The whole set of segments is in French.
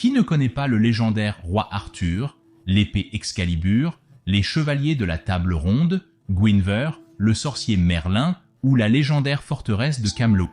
qui ne connaît pas le légendaire roi Arthur, l'épée Excalibur, les chevaliers de la table ronde, Guinevere, le sorcier Merlin ou la légendaire forteresse de Camelot?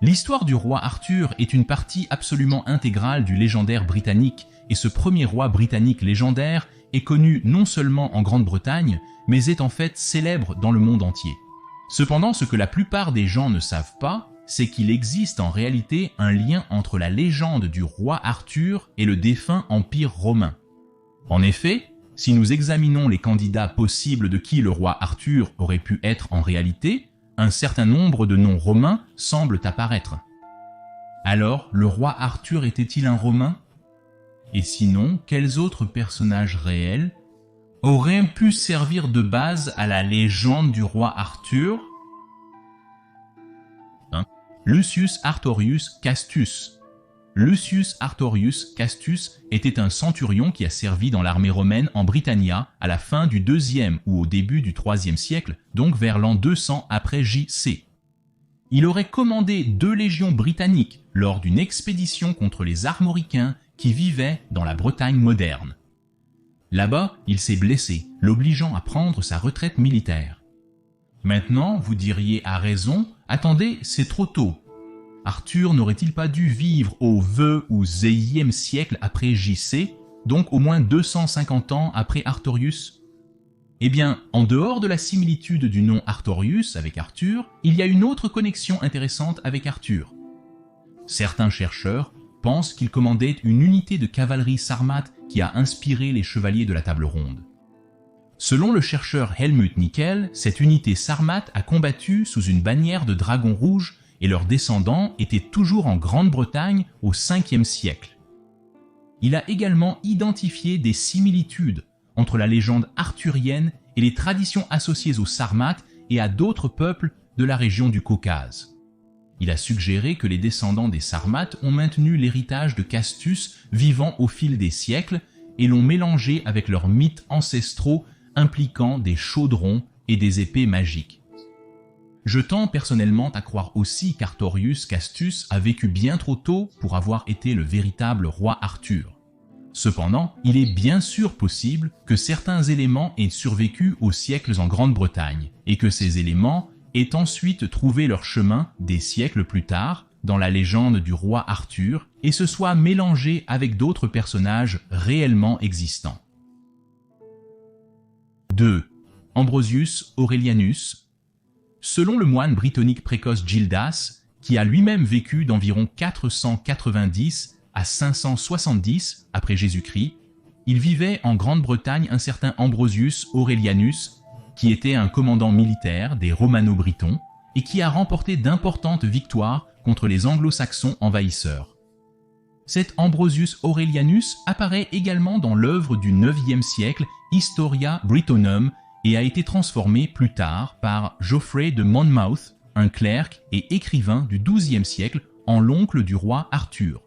L'histoire du roi Arthur est une partie absolument intégrale du légendaire britannique, et ce premier roi britannique légendaire est connu non seulement en Grande-Bretagne, mais est en fait célèbre dans le monde entier. Cependant, ce que la plupart des gens ne savent pas, c'est qu'il existe en réalité un lien entre la légende du roi Arthur et le défunt Empire romain. En effet, si nous examinons les candidats possibles de qui le roi Arthur aurait pu être en réalité, un certain nombre de noms romains semblent apparaître. Alors, le roi Arthur était-il un Romain? Et sinon, quels autres personnages réels auraient pu servir de base à la légende du roi Arthur? Lucius Artorius Castus. Lucius Artorius Castus était un centurion qui a servi dans l'armée romaine en Britannia à la fin du 2e ou au début du 3e siècle, donc vers l'an 200 après J.C. Il aurait commandé 2 légions britanniques lors d'une expédition contre les Armoricains qui vivaient dans la Bretagne moderne. Là-bas, il s'est blessé, l'obligeant à prendre sa retraite militaire. Maintenant, vous diriez à raison, attendez, c'est trop tôt. Arthur n'aurait-il pas dû vivre au VE ou XIe siècle après J.C., donc au moins 250 ans après Artorius? Eh bien, en dehors de la similitude du nom Artorius avec Arthur, il y a une autre connexion intéressante avec Arthur. Certains chercheurs pensent qu'il commandait une unité de cavalerie sarmate qui a inspiré les chevaliers de la table ronde. Selon le chercheur Helmut Nickel, cette unité sarmate a combattu sous une bannière de dragon rouge et leurs descendants étaient toujours en Grande-Bretagne au 5e siècle. Il a également identifié des similitudes entre la légende arthurienne et les traditions associées aux Sarmates et à d'autres peuples de la région du Caucase. Il a suggéré que les descendants des Sarmates ont maintenu l'héritage de Castus vivant au fil des siècles et l'ont mélangé avec leurs mythes ancestraux impliquant des chaudrons et des épées magiques. Je tends personnellement à croire aussi qu'Artorius Castus a vécu bien trop tôt pour avoir été le véritable roi Arthur. Cependant, il est bien sûr possible que certains éléments aient survécu aux siècles en Grande-Bretagne et que ces éléments aient ensuite trouvé leur chemin des siècles plus tard dans la légende du roi Arthur et se soient mélangés avec d'autres personnages réellement existants. 2. Ambrosius Aurelianus. Selon le moine britannique précoce Gildas, qui a lui-même vécu d'environ 490 à 570 après Jésus-Christ, il vivait en Grande-Bretagne un certain Ambrosius Aurelianus, qui était un commandant militaire des Romano-Britons et qui a remporté d'importantes victoires contre les Anglo-Saxons envahisseurs. Cet Ambrosius Aurelianus apparaît également dans l'œuvre du 9e siècle Historia Brittonum et a été transformé plus tard par Geoffrey de Monmouth, un clerc et écrivain du XIIe siècle, en l'oncle du roi Arthur.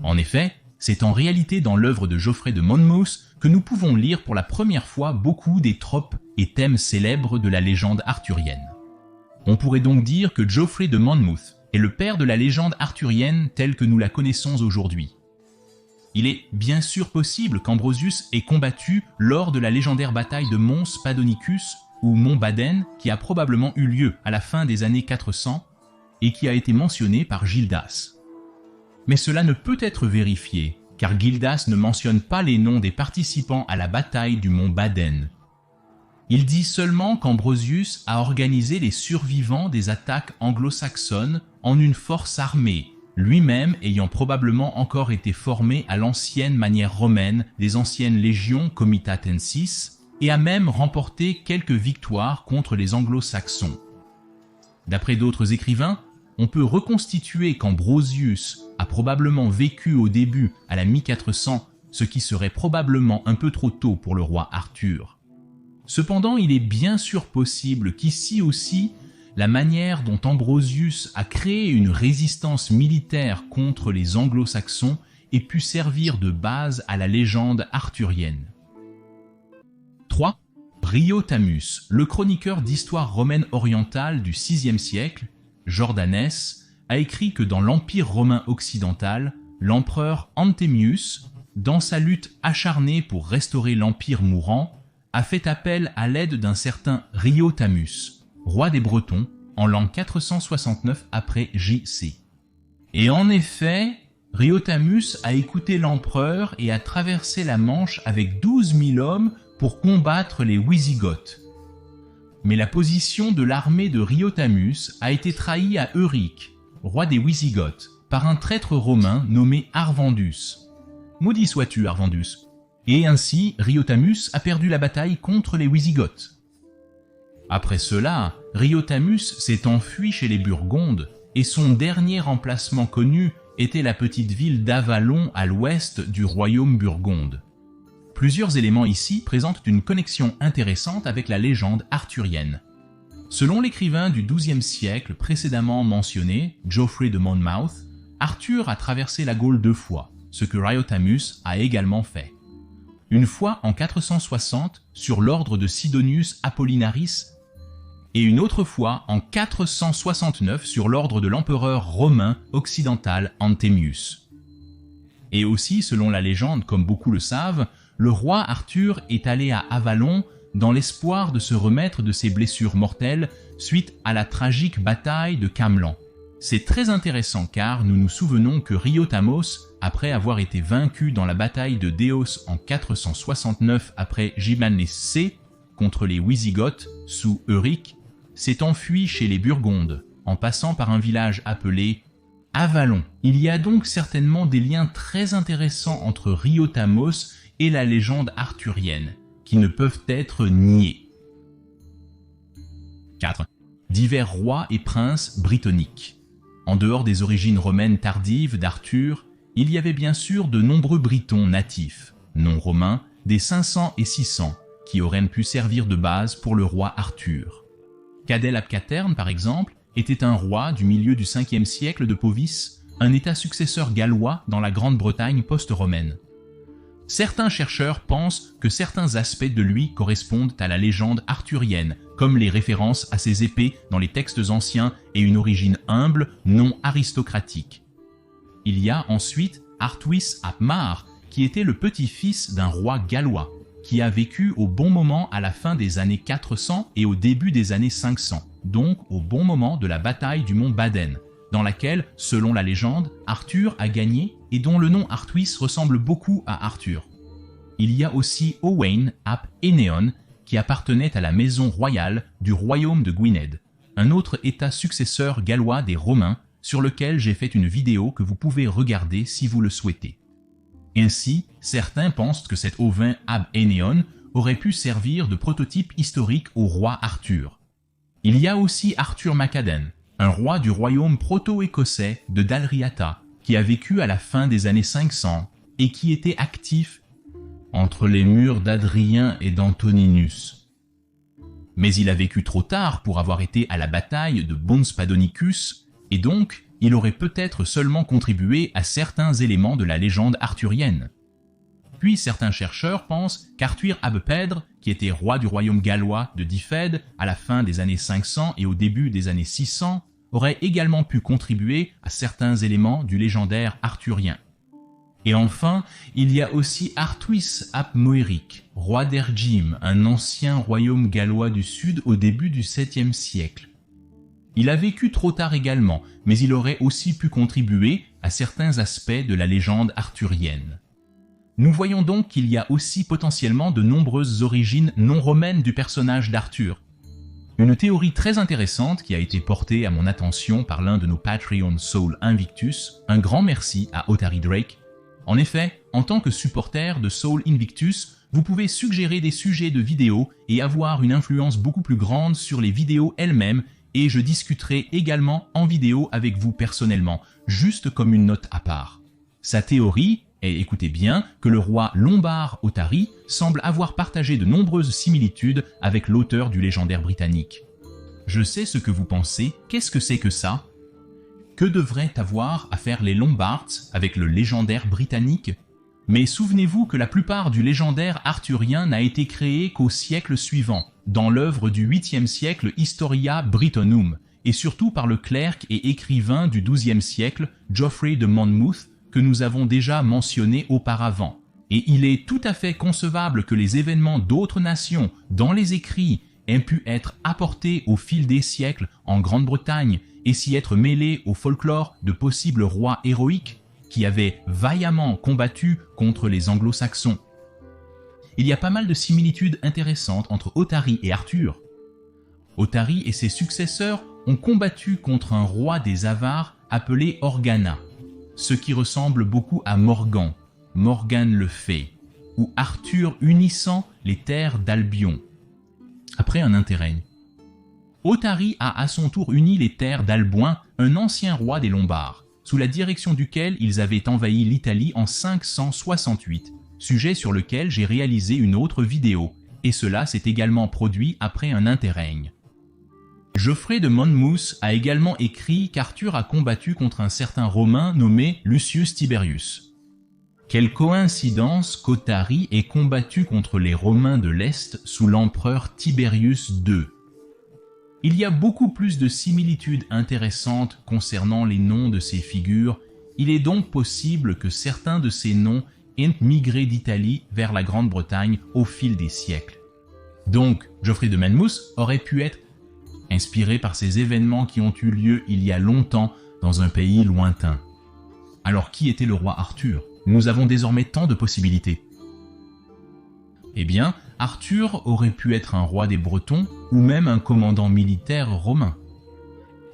En effet, c'est en réalité dans l'œuvre de Geoffrey de Monmouth que nous pouvons lire pour la première fois beaucoup des tropes et thèmes célèbres de la légende arthurienne. On pourrait donc dire que Geoffrey de Monmouth est le père de la légende arthurienne telle que nous la connaissons aujourd'hui. Il est bien sûr possible qu'Ambrosius ait combattu lors de la légendaire bataille de Mons Padonicus ou Mont Baden qui a probablement eu lieu à la fin des années 400 et qui a été mentionnée par Gildas. Mais cela ne peut être vérifié car Gildas ne mentionne pas les noms des participants à la bataille du Mont Baden. Il dit seulement qu'Ambrosius a organisé les survivants des attaques anglo-saxonnes en une force armée, lui-même ayant probablement encore été formé à l'ancienne manière romaine des anciennes légions Comitatensis et a même remporté quelques victoires contre les anglo-saxons. D'après d'autres écrivains, on peut reconstituer qu'Ambrosius a probablement vécu au début à la mi-400, ce qui serait probablement un peu trop tôt pour le roi Arthur. Cependant, il est bien sûr possible qu'ici aussi, la manière dont Ambrosius a créé une résistance militaire contre les anglo-saxons ait pu servir de base à la légende arthurienne. 3. Briotamus, le chroniqueur d'histoire romaine orientale du VIe siècle, Jordanès, a écrit que dans l'Empire romain occidental, l'empereur Anthemius, dans sa lutte acharnée pour restaurer l'empire mourant, a fait appel à l'aide d'un certain Riotamus, roi des Bretons, en l'an 469 après J.C. Et en effet, Riotamus a écouté l'empereur et a traversé la Manche avec 12 000 hommes pour combattre les Wisigoths. Mais la position de l'armée de Riotamus a été trahie à Euric, roi des Wisigoths, par un traître romain nommé Arvandus. Maudit sois-tu, Arvandus. Et ainsi, Riotamus a perdu la bataille contre les Wisigoths. Après cela, Riotamus s'est enfui chez les Burgondes, et son dernier emplacement connu était la petite ville d'Avalon à l'ouest du royaume burgonde. Plusieurs éléments ici présentent une connexion intéressante avec la légende arthurienne. Selon l'écrivain du XIIe siècle précédemment mentionné, Geoffrey de Monmouth, Arthur a traversé la Gaule 2 fois, ce que Riotamus a également fait. Une fois en 460 sur l'ordre de Sidonius Apollinaris et une autre fois en 469 sur l'ordre de l'empereur romain occidental Anthemius. Et aussi, selon la légende, comme beaucoup le savent, le roi Arthur est allé à Avalon dans l'espoir de se remettre de ses blessures mortelles suite à la tragique bataille de Camlan. C'est très intéressant car nous nous souvenons que Riotamos, après avoir été vaincu dans la bataille de Déos en 469 après J.C. contre les Wisigoths sous Euric, s'est enfui chez les Burgondes, en passant par un village appelé Avalon. Il y a donc certainement des liens très intéressants entre Riotamos et la légende arthurienne, qui ne peuvent être niés. 4. Divers rois et princes britanniques. En dehors des origines romaines tardives d'Arthur, il y avait bien sûr de nombreux Britons natifs, non romains, des 500 et 600, qui auraient pu servir de base pour le roi Arthur. Cadel ap Caterne, par exemple, était un roi du milieu du 5e siècle de Povis, un état successeur gallois dans la Grande-Bretagne post-romaine. Certains chercheurs pensent que certains aspects de lui correspondent à la légende arthurienne, comme les références à ses épées dans les textes anciens et une origine humble, non aristocratique. Il y a ensuite Arthwis ap Mar, qui était le petit-fils d'un roi gallois, qui a vécu au bon moment à la fin des années 400 et au début des années 500, donc au bon moment de la bataille du mont Baden, dans laquelle, selon la légende, Arthur a gagné et dont le nom Arthwis ressemble beaucoup à Arthur. Il y a aussi Owain ap Eneon, qui appartenait à la maison royale du royaume de Gwynedd, un autre état successeur gallois des Romains, sur lequel j'ai fait une vidéo que vous pouvez regarder si vous le souhaitez. Ainsi, certains pensent que cet Owain ap Eneon aurait pu servir de prototype historique au roi Arthur. Il y a aussi Arthur Macaden, un roi du royaume proto-écossais de Dalriata, qui a vécu à la fin des années 500 et qui était actif entre les murs d'Adrien et d'Antoninus. Mais il a vécu trop tard pour avoir été à la bataille de Bonspadonicus, et donc il aurait peut-être seulement contribué à certains éléments de la légende arthurienne. Puis certains chercheurs pensent qu'Arthur Abepèdre, qui était roi du royaume gallois de Dyfed à la fin des années 500 et au début des années 600, aurait également pu contribuer à certains éléments du légendaire arthurien. Et enfin, il y a aussi Arthwis ap Moeric, roi d'Ergim, un ancien royaume gallois du sud au début du 7e siècle. Il a vécu trop tard également, mais il aurait aussi pu contribuer à certains aspects de la légende arthurienne. Nous voyons donc qu'il y a aussi potentiellement de nombreuses origines non romaines du personnage d'Arthur. Une théorie très intéressante qui a été portée à mon attention par l'un de nos Patreon Soul Invictus, un grand merci à Otari Drake. En effet, en tant que supporter de Soul Invictus, vous pouvez suggérer des sujets de vidéos et avoir une influence beaucoup plus grande sur les vidéos elles-mêmes, et je discuterai également en vidéo avec vous personnellement, juste comme une note à part. Sa théorie est, écoutez bien, que le roi lombard Otari semble avoir partagé de nombreuses similitudes avec l'auteur du légendaire britannique. Je sais ce que vous pensez, qu'est-ce que c'est que ça? Que devraient avoir à faire les Lombards avec le légendaire britannique? Mais souvenez-vous que la plupart du légendaire arthurien n'a été créé qu'au siècle suivant, dans l'œuvre du 8e siècle Historia Brittonum, et surtout par le clerc et écrivain du 12e siècle, Geoffrey de Monmouth, que nous avons déjà mentionné auparavant. Et il est tout à fait concevable que les événements d'autres nations dans les écrits aient pu être apportés au fil des siècles en Grande-Bretagne et s'y être mêlés au folklore de possibles rois héroïques qui avaient vaillamment combattu contre les anglo-saxons. Il y a pas mal de similitudes intéressantes entre Ottari et Arthur. Ottari et ses successeurs ont combattu contre un roi des Avars appelé Organa, ce qui ressemble beaucoup à Morgan le Fée, ou Arthur unissant les terres d'Albion, après un interrègne. Ottari a à son tour uni les terres d'Alboin, un ancien roi des Lombards, sous la direction duquel ils avaient envahi l'Italie en 568, sujet sur lequel j'ai réalisé une autre vidéo, et cela s'est également produit après un interrègne. Geoffrey de Monmouth a également écrit qu'Arthur a combattu contre un certain Romain nommé Lucius Tiberius. Quelle coïncidence qu'Ottari ait combattu contre les Romains de l'Est sous l'empereur Tiberius II. Il y a beaucoup plus de similitudes intéressantes concernant les noms de ces figures. Il est donc possible que certains de ces noms aient migré d'Italie vers la Grande-Bretagne au fil des siècles. Donc, Geoffrey de Monmouth aurait pu être inspiré par ces événements qui ont eu lieu il y a longtemps dans un pays lointain. Alors qui était le roi Arthur ? Nous avons désormais tant de possibilités. Eh bien, Arthur aurait pu être un roi des Bretons ou même un commandant militaire romain.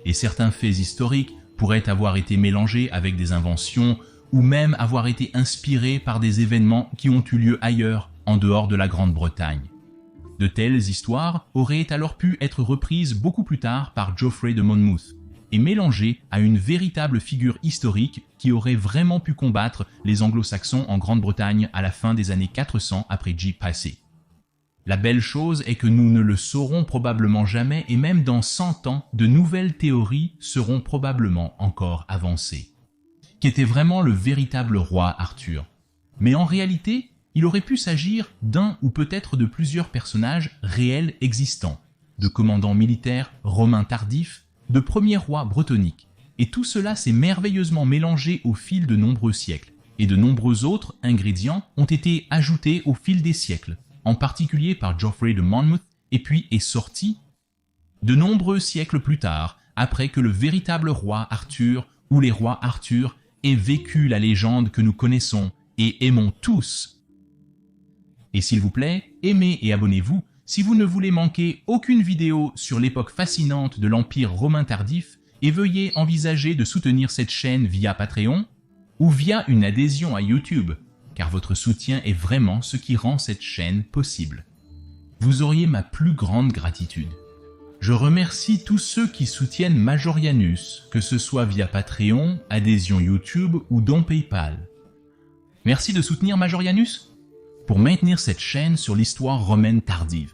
Et certains faits historiques pourraient avoir été mélangés avec des inventions ou même avoir été inspirés par des événements qui ont eu lieu ailleurs, en dehors de la Grande-Bretagne. De telles histoires auraient alors pu être reprises beaucoup plus tard par Geoffrey de Monmouth et mélangées à une véritable figure historique qui aurait vraiment pu combattre les anglo-saxons en Grande-Bretagne à la fin des années 400 après J. Passé. La belle chose est que nous ne le saurons probablement jamais et même dans 100 ans, de nouvelles théories seront probablement encore avancées. Qu'était vraiment le véritable roi Arthur? Mais en réalité, il aurait pu s'agir d'un ou peut-être de plusieurs personnages réels existants, de commandants militaires romains tardifs, de premiers rois bretoniques. Et tout cela s'est merveilleusement mélangé au fil de nombreux siècles, et de nombreux autres ingrédients ont été ajoutés au fil des siècles, en particulier par Geoffrey de Monmouth, et puis est sorti de nombreux siècles plus tard, après que le véritable roi Arthur ou les rois Arthur aient vécu la légende que nous connaissons et aimons tous. Et s'il vous plaît, aimez et abonnez-vous si vous ne voulez manquer aucune vidéo sur l'époque fascinante de l'Empire romain tardif, et veuillez envisager de soutenir cette chaîne via Patreon ou via une adhésion à YouTube, car votre soutien est vraiment ce qui rend cette chaîne possible. Vous auriez ma plus grande gratitude. Je remercie tous ceux qui soutiennent Majorianus, que ce soit via Patreon, adhésion YouTube ou don PayPal. Merci de soutenir Majorianus pour maintenir cette chaîne sur l'histoire romaine tardive.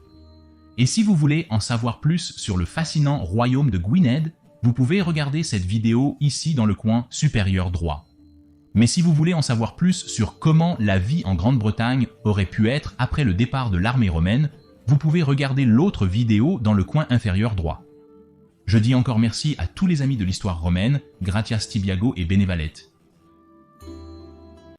Et si vous voulez en savoir plus sur le fascinant royaume de Gwynedd, vous pouvez regarder cette vidéo ici dans le coin supérieur droit. Mais si vous voulez en savoir plus sur comment la vie en Grande-Bretagne aurait pu être après le départ de l'armée romaine, vous pouvez regarder l'autre vidéo dans le coin inférieur droit. Je dis encore merci à tous les amis de l'histoire romaine, gratias tibiago et benevalet.